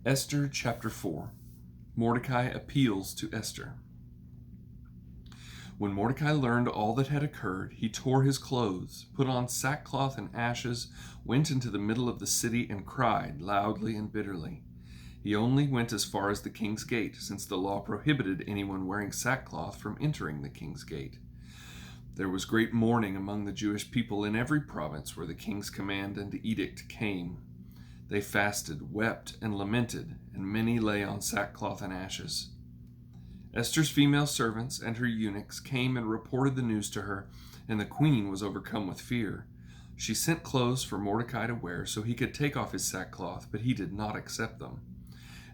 Esther chapter 4. Mordecai appeals to Esther. When Mordecai learned all that had occurred, he tore his clothes, put on sackcloth and ashes, went into the middle of the city, and cried loudly and bitterly. He only went as far as the king's gate, since the law prohibited anyone wearing sackcloth from entering the king's gate. There was great mourning among the Jewish people in every province where the king's command and edict came. They fasted, wept, and lamented, and many lay on sackcloth and ashes. Esther's female servants and her eunuchs came and reported the news to her, and the queen was overcome with fear. She sent clothes for Mordecai to wear so he could take off his sackcloth, but he did not accept them.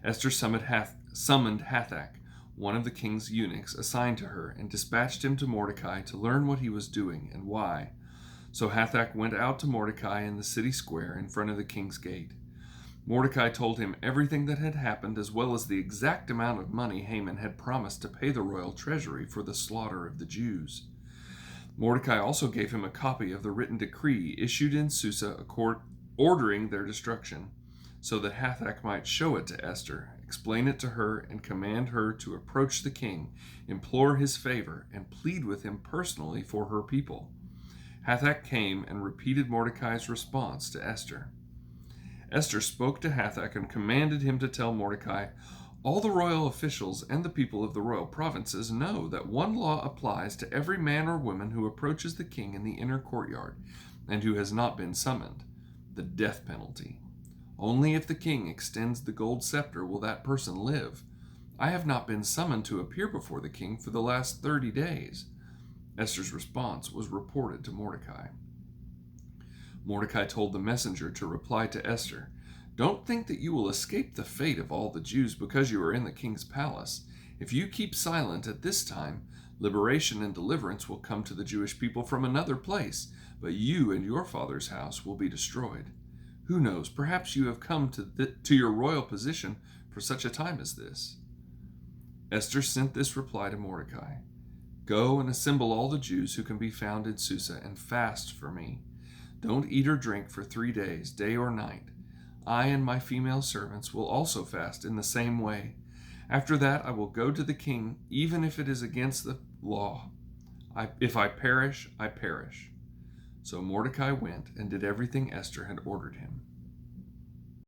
Esther summoned Hathach, one of the king's eunuchs assigned to her, and dispatched him to Mordecai to learn what he was doing and why. So Hathach went out to Mordecai in the city square in front of the king's gate. Mordecai told him everything that had happened, as well as the exact amount of money Haman had promised to pay the royal treasury for the slaughter of the Jews. Mordecai also gave him a copy of the written decree issued in Susa ordering their destruction, so that Hathach might show it to Esther, explain it to her, and command her to approach the king, implore his favor, and plead with him personally for her people. Hathach came and repeated Mordecai's response to Esther. Esther spoke to Hathach and commanded him to tell Mordecai, "All the royal officials and the people of the royal provinces know that one law applies to every man or woman who approaches the king in the inner courtyard and who has not been summoned: the death penalty. Only if the king extends the gold scepter will that person live. I have not been summoned to appear before the king for the last 30 days. Esther's response was reported to Mordecai. Mordecai told the messenger to reply to Esther, "Don't think that you will escape the fate of all the Jews because you are in the king's palace. If you keep silent at this time, liberation and deliverance will come to the Jewish people from another place, but you and your father's house will be destroyed. Who knows, perhaps you have come to your royal position for such a time as this." Esther sent this reply to Mordecai, "Go and assemble all the Jews who can be found in Susa and fast for me. Don't eat or drink for 3 days, day or night. I and my female servants will also fast in the same way. After that, I will go to the king, even if it is against the law. If I perish, I perish." So Mordecai went and did everything Esther had ordered him.